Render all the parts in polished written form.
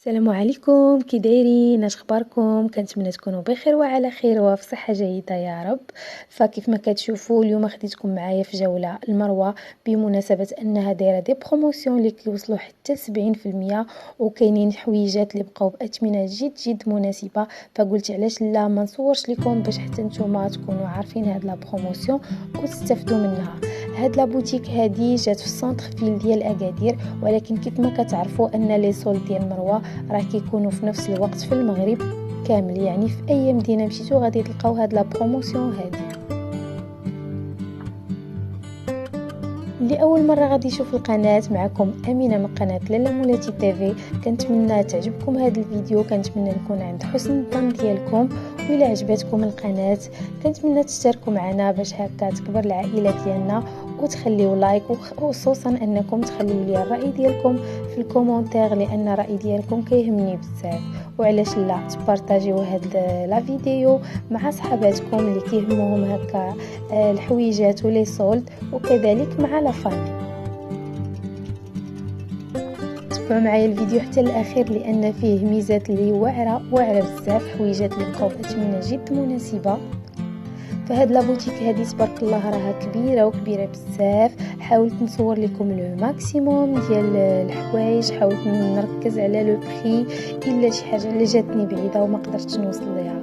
السلام عليكم، كي دايرين؟ اش اخباركم؟ كنتمنى تكونوا بخير وعلى خير وفي صحه جيده يا رب. فكيف ما كتشوفوا اليوم خديتكم معايا في جوله المروه بمناسبه انها دايره دي بروموسيون اللي كيوصلوا حتى 70%، وكاينين حويجات اللي بقاو باثمنه جد مناسبه. فقلت علاش لا ما نصورش لكم باش حتى نتوما تكونوا عارفين هاد لا بروموسيون وتستافدوا منها. هاد لا بوتيك هادي جات في السونتر فيل ديال اكادير، ولكن كيف ما كتعرفوا ان لي سول ديال مروه راه كيكونوا في نفس الوقت في المغرب كامل، يعني في اي مدينه مشيتو غادي تلقاو هاد لا بروموسيون هادي. اللي اول مره غادي يشوف القناه، معكم امينه من قناه لالا مولاتي تيفي. كنتمنى تعجبكم هذا الفيديو، كنتمنى نكون عند حسن الظن ديالكم، وإلا عجبتكم القناه كنتمنى تشتركوا معنا باش هكا تكبر العائله ديالنا، وتخليو لايك، وخصوصا انكم تخليو لي الراي ديالكم في الكومونتير، لان الراي ديالكم كيهمني بزاف. وعلاش لا تبارطاجيو هاد لا فيديو مع صحاباتكم اللي كيهموهم هكا الحويجات ولي سولد، وكذلك مع لا فامي. تبعوا معايا الفيديو حتى الاخير لان فيه ميزات اللي واعره بزاف، حويجات اللي بقاو باثمنه جد مناسبه. فهاد لابوتيك هادي تبارك الله راها كبيره بزاف. حاولت نصور لكم لو ماكسيموم ديال الحوايج، حاولت نركز على لو بري الا شي حاجه اللي جاتني بعيده وما قدرتش نوصل ليها،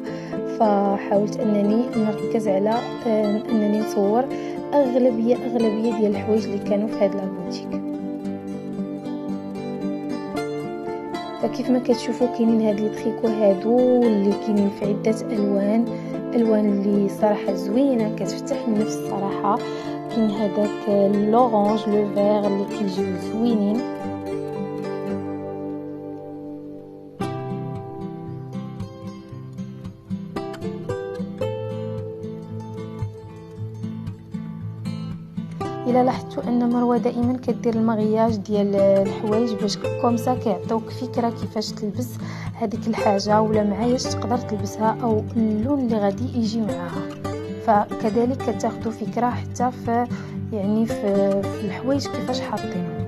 فحاولت انني نركز على انني نصور اغلبيه ديال الحوايج اللي كانوا في هاد لابوتيك. فكيف ما كتشوفوا كاينين هاد لي تريكو هادو اللي كاينين في عده الوان اللي صراحه زوينه كتفتح النفس صراحه. كاين هذاك لورانج لو فير اللي كيجيو زوينين. الا لاحظتوا ان مروه دائما كدير المغياج ديال الحوايج باش كومسا كيعطيوك فكره كيفاش تلبس هذيك الحاجه، ولا معاياش تقدر تلبسها او اللون اللي غادي يجي معاها. فكذلك كتاخذوا فكره حتى في الحوايج كيفاش حاطينهم.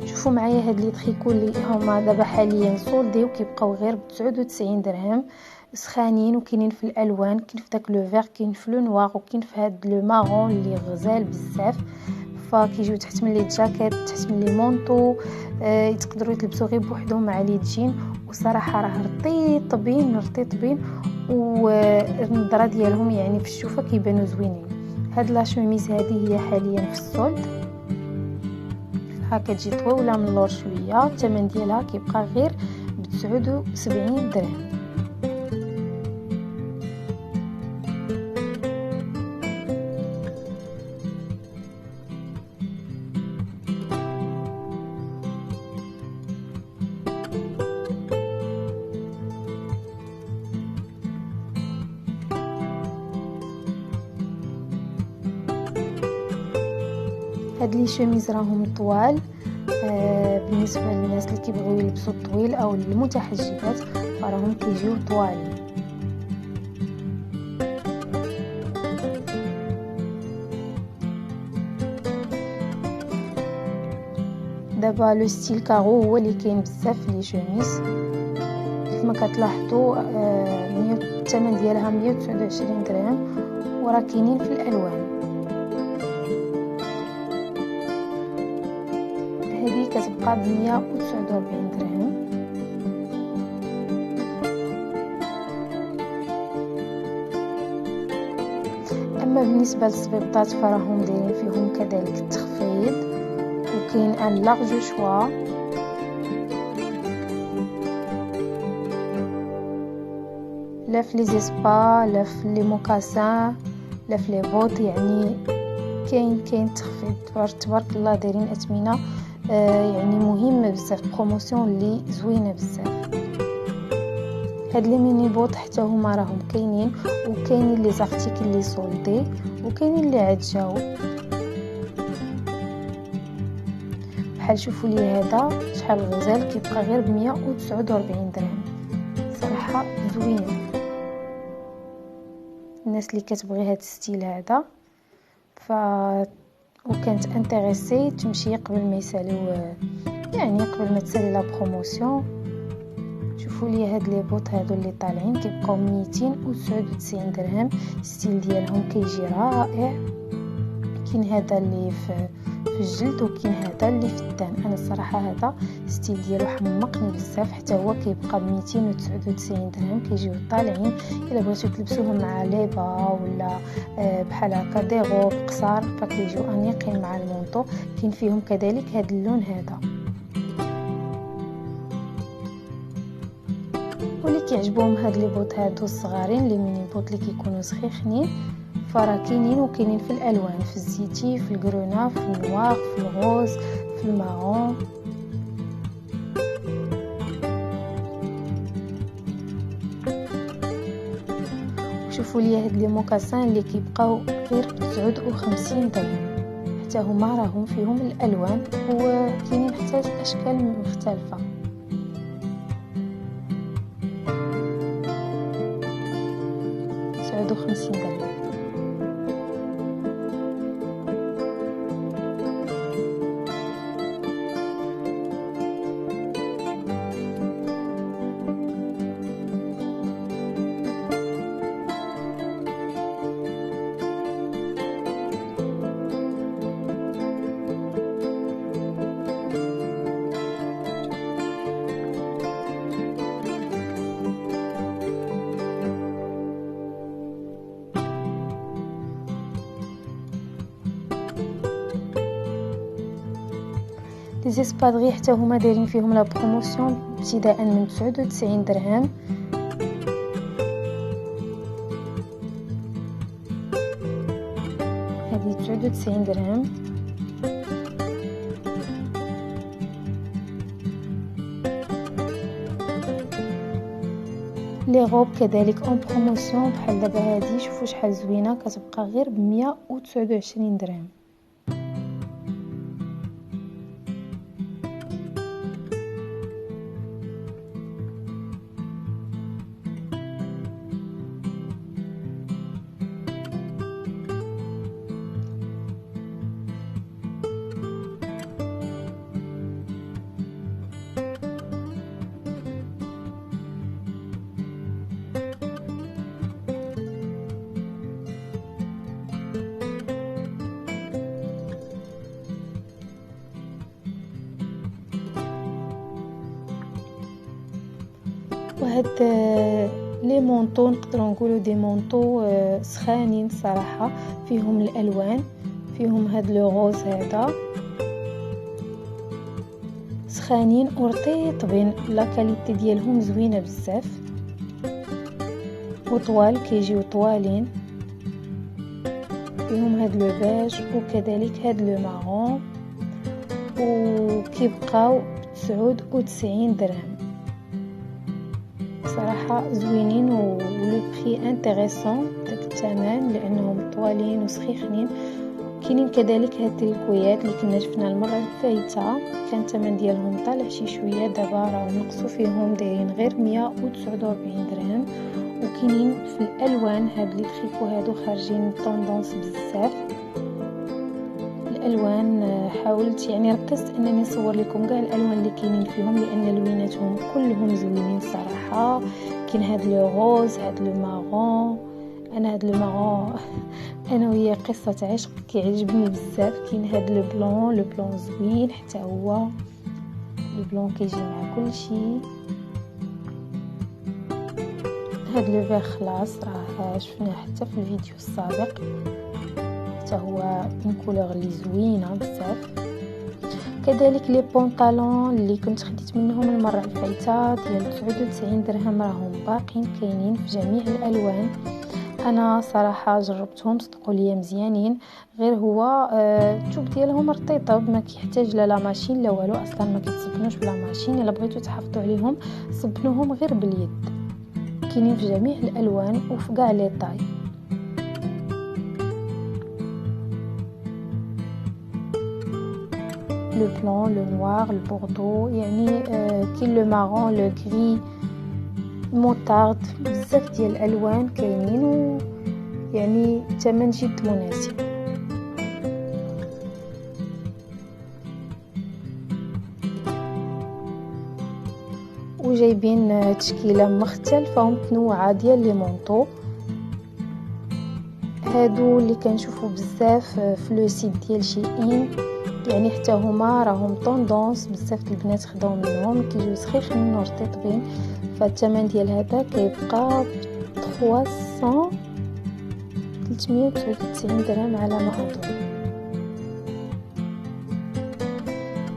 شوفوا معايا هاد لي تريكو اللي هما دابا حاليا سولدي وكيبقاو غير ب 99 درهم، سخانين وكاينين في الالوان، كاين في داك لو فير، كاين في لو نوار، وكاين في هاد لو مارون اللي غزال بزاف. فكيجيو تحت من لي جاكيت، تحت من لي مونطو، يتقدروا يتلبسوا غير بوحدهم مع لي جين، وصراحه راه رطيطبين والنظره ديالهم يعني في الشوفه كيبانوا زوينين. هاد لا شوميز هذه هي حاليا في السولد، كتجي طويله من اللور شويه، الثمن ديالها كيبقى غير ب 79 درهم. هاد لي شوميز راهم طوال، بالنسبه للناس اللي كيبغيو يلبسوا الطويل او المتحجبات فراهم كيجيو طوال. دابا لو ستيل كارو هو اللي كاين بزاف في لي شوميز، كيف ما كتلاحظوا الثمن ديالها 129 درهم، وراه كاينين في الالوان. هذه كتبقى ب 149 درهم. اما بالنسبه للصبيبطات فراهم دايرين فيهم كذلك التخفيض، وكاين ان لارج شوا. لا في لي زيسبا، لا في لي موكاسان، لا في لي بوط، يعني كاين تخفيض تبارك الله، دايرين اثمنه يعني مهمه بزاف، بروموسيون اللي زوينه بزاف. هاد لي ميني بوط حتى هما راهم كاينين، وكاينين لي زارتيكل اللي سولدي، وكاينين اللي عاد جاو. بحال شوفوا لي هذا شحال غزال، كيبقى غير ب 149 درهم، صراحه زوين. الناس اللي كتبغي هاد الستيل هذا وكانت انتريسي تمشي قبل ما يساليو، يعني قبل ما تسالي لا بروموسيون شوفوا لي هاد لي بوط هادو اللي طالعين كيبقاو 299 درهم. ستيل ديالهم كيجي رائع. كاين هذا اللي في الجلد وكاين هذا اللي في الدان. انا الصراحه هذا ستيل ديالو حمقني بزاف، حتى هو كيبقى ب 299 درهم. كيجيو طالعين الا بغيتو تلبسوهم مع ليبا ولا بحال هكا دي غوب قصار فكيجيو انيقين مع المونطو. كاين فيهم كذلك هذا اللون هذا. واللي كيعجبوهم هاد لي بوط هادو الصغارين لي ميني بوط اللي كيكونوا سخيخنين فراه كاينين، وكاينين في الالوان، في الزيتي، في الكرونا، في النوار، في الغوز، في المارون. شوفوا لي هاد لي موكاسان اللي كيبقاو غير 59 درهم. حتى هما راهم فيهم الالوان وكاينين حتى اشكال مختلفه. 59 درهم. لي زيسبادغي حتى هما دايرين فيهم لا بروموسيون ابتداء من 99 درهم. هذه 99 درهم. لي غوب كذلك اون بروموسيون بحال دابا هذه، شوفوا شحال زوينه، كتبقى غير ب 129 درهم. وهاد لي مونطو نقدروا نقولوا دي مونطو سخانين صراحه، فيهم الالوان، فيهم هاد لو غوز هذا سخانين ورطيطبين، لا كاليتي ديالهم زوينه بزاف، وطوال كيجيو طوالين، فيهم هاد لو بيج وكذلك هاد لو مارون، وكيبقاو 99 درهم. صراحه زوينين ولو بري انتريسون داك الثمن لانهم طوالين وسخيخنين. كاينين كذلك هاد الكويات اللي كنا شفنا المره الفايته كان الثمن ديالهم طالع شي شويه، دابا راهو نقصوا فيهم دايرين غير 149 درهم. وكاينين في الالوان هاد لي تريكو هادو خارجين طوندونس بزاف الالوان. حاولت يعني ركزت انني نصور لكم كاع الالوان اللي كاينين فيهم لان لويناتهم كلهم زوينين صراحه. كاين هاد لو روز، هاد لو مارون. انا هاد لو مارون انا وهي قصه عشق كيعجبني بزاف. كاين هاد لو بلون زوين حتى هو، لو بلون كيجي مع كل شيء. هاد لو فيغ خلاص راه شفناه حتى في الفيديو السابق، حتى هو اون كولور اللي زوينه بزاف. كذلك لي بونطالون اللي كنت خديت منهم المره الفايته ديال 99 درهم راهم باقين كاينين في جميع الالوان. انا صراحه جربتهم صدقوا لي مزيانين، غير هو الثوب ديالهم رطيطه ما كيحتاج لا ماشين لا والو، اصلا ما كيتصبنوش بلا ماشين. الا بغيتو تحافظوا عليهم صبنوهم غير باليد. كاينين في جميع الالوان وفي كاع لي طاي. لو بلون، لو نوار، البوردو، يعني كاين لو مارون، لو غري، موطارد، بزاف ديال الالوان كاينين، و يعني الثمن جد مناسب. وجايبين تشكيله مختلفه ومتنوعه ديال لي مونطو. هادو اللي كنشوفوا بزاف في لو سيت ديال شيئين، يعني حتى هما راهم طوندونس، بزاف البنات خداو منهم، كيجيو سخيفين ورطيطبين. فالثمن ديال هذا كيبقى 399 درهم على ما اظن.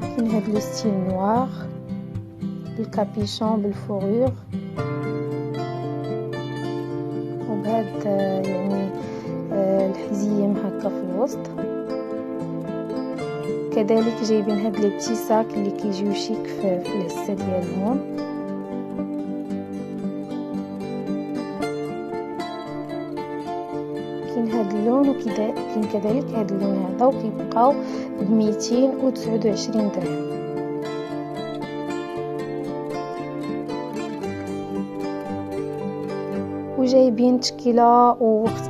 كاين هاد لو ستيل نوار الكابيشون بالفورور وبهاد يعني الحزيم هكا في الوسط. كذلك جايبين هاد لي بتي ساك اللي كيجيو شيك في الهسه ديالهم. كاين هاد اللون وكاين كذلك هاد اللون هذا، وكيبقاو ب 229 درهم. وجايبين تشكيله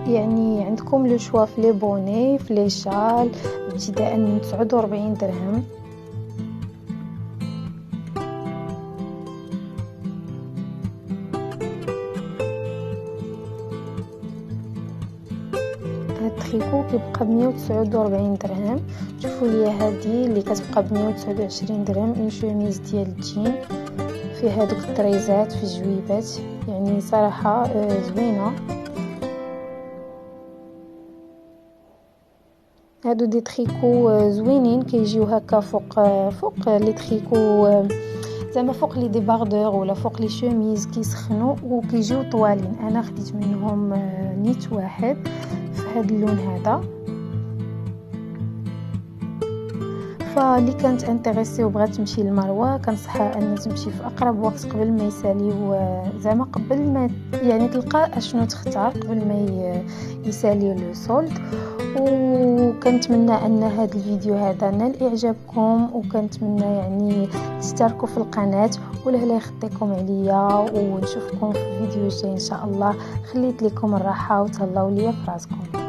يعني عندكم لو شوا في لي بوني في لي شال ابتداء من 49 درهم. هاد التريكو كيبقى ب 149 درهم. شوفوا لي هذه اللي كتبقى ب 129 درهم، اون شوميز ديال الجين فيها هذوك الطريزات في الجويبات، يعني صراحه زوينه. هادو دي تريكو زوينين كيجيو هكا فوق لي تريكو، زعما فوق لي ديباردور ولا فوق لي شوميز كيسخنوا وكيجيو طوالين. انا خديت منهم نيت واحد في هذا اللون هذا. فاللي كانت انتريسي وبغات تمشي لمروه كنصحها ان تمشي في اقرب وقت قبل ما يساليو، زعما قبل ما يعني تلقى اشنو تختار قبل ما يساليو لو سولد. وكنتمنى ان هذا الفيديو هذا نال اعجابكم، وكنتمنى يعني تشتركوا في القناه ولهلا يخطيكم عليا، ونشوفكم في الفيديو الجاي ان شاء الله. خليت لكم الراحه وتهلاو ليا في راسكم.